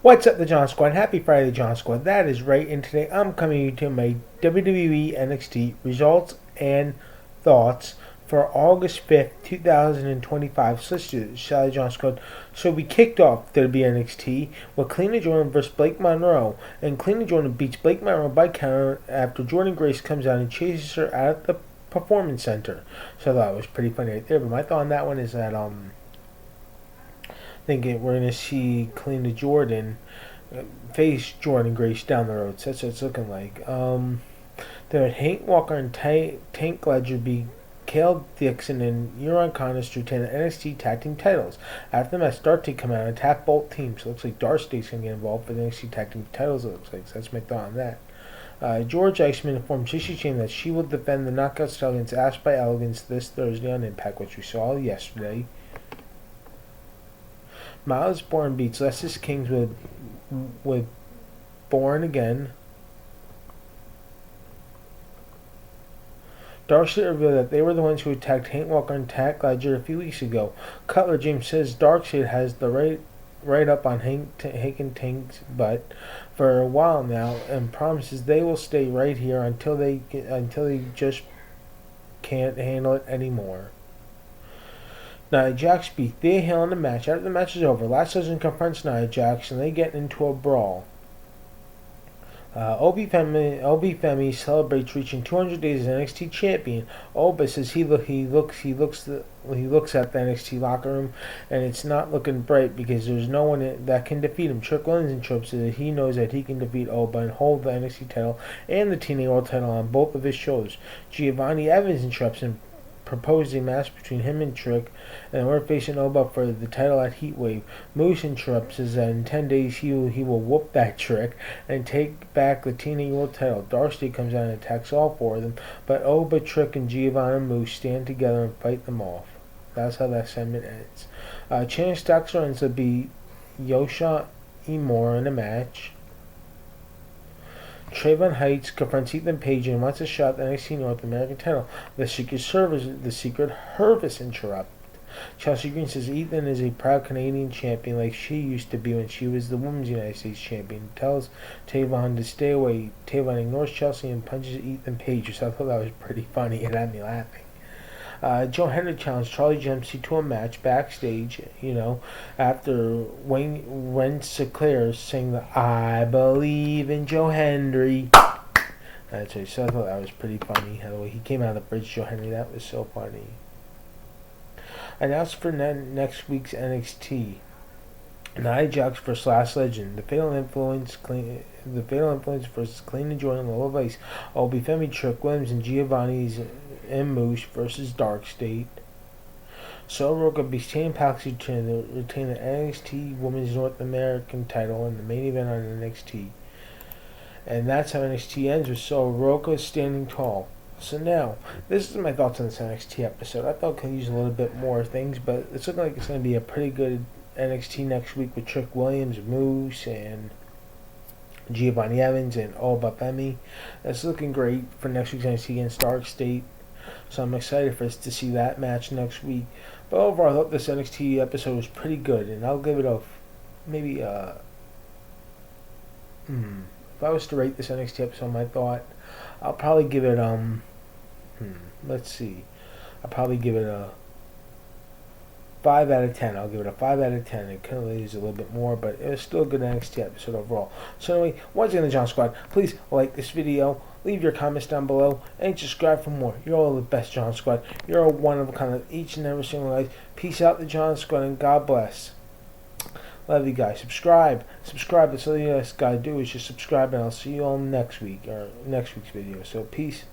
What's up, the John Squad? Happy Friday, John Squad. That is right, and today I'm coming to my WWE NXT results and thoughts for August 5th, 2025. So let's do this, shall I, John Squad? So we kicked off WWE NXT with Clean Jordan versus Blake Monroe, and Clean Jordan beats Blake Monroe by counter after Jordan Grace comes out and chases her out of the Performance Center. So I thought it was pretty funny right there, but my thought on that one is that, thinking we're going to see Kalina Jordan face Jordan Grace down the road. So that's what it's looking like. Then Hank Walker and Tank Ledger beat Kale Dixon and Euron Connors to retain the NXT Tag Team titles. After the match, Darty come out and attack both teams. So it looks like Darcy's going to get involved for the NXT Tag Team titles, it looks like. So that's my thought on that. George Iceman informed Shishi Chain that she will defend the Knockout style against Ash by Elegance this Thursday on Impact, which we saw yesterday. Miles Bourne beats Leslie Kings with Bourne again. Darcy revealed that they were the ones who attacked Hank Walker and Tank Ledger a few weeks ago. Cutler James says Darkseid has the right up on Hank and Tank's butt for a while now, and promises they will stay right here until they just can't handle it anymore. Nia Jax beat Thea Hale in the match. After the match is over, Last Legend confronts Nia Jax and they get into a brawl. Obi Femi celebrates reaching 200 days as NXT champion. Oba says he looks at the NXT locker room and it's not looking bright because there's no one that can defeat him. Trick Williams interrupts that he knows that he can defeat Oba and hold the NXT title and the TNA World title on both of his shows. Giovanni Evans interrupts and proposed a match between him and Trick, and we're facing Oba for the title at Heatwave. Moose interrupts us that in 10 days he will whoop that Trick and take back the TNA World title. Darcy comes out and attacks all four of them, but Oba, Trick, and Giovanni and Moose stand together and fight them off. That's how that segment ends. Chance Daxter ends up beat Yosha Imura in a match. Trayvon Heights confronts Ethan Page and wants a shot at the NXT North American title. The Secret Hervis interrupt. Chelsea Green says Ethan is a proud Canadian champion like she used to be when she was the Women's United States champion. Tells Tavon to stay away. Tavon ignores Chelsea and punches Ethan Page, which I thought that was pretty funny. It had me laughing. Joe Hendry challenged Charlie Dempsey to a match backstage, after Wen Sinclair sang the I Believe in Joe Hendry. That's right, so I thought that was pretty funny. How he came out of the bridge, Joe Hendry, that was so funny. Announced for next week's NXT. Nia Jax vs. Last Legend. The Fatal Influence versus Clean and Jordan Lola Vice. Obi Femi, Trick Williams, and Giovanni's and Moose versus Dark State. Roca beats Shane Paxley to retain the NXT Women's North American title in the main event on NXT. And that's how NXT ends with Roca standing tall. So now, this is my thoughts on this NXT episode. I thought I could use a little bit more things, but it's looking like it's going to be a pretty good NXT next week with Trick Williams, Moose, and Giovanni Evans, and Oba Femi. That's looking great for next week's NXT against Dark State. So I'm excited for us to see that match next week. But overall, I thought this NXT episode was pretty good, and I'll give it a maybe if I was to rate this NXT episode, my thought, I'll probably give it let's see, I'll probably give it a 5 out of 10. I'll give it a 5 out of 10. It could have used a little bit more, but it was still a good NXT episode overall. So anyway, once again, the John Squad, please like this video, leave your comments down below, and subscribe for more. You're all the best, John Squad. You're all one of a kind of each and every single life. Peace out, the John Squad, and God bless. Love you guys. Subscribe. That's all you guys gotta do is just subscribe, and I'll see you all next week, or next week's video. So peace.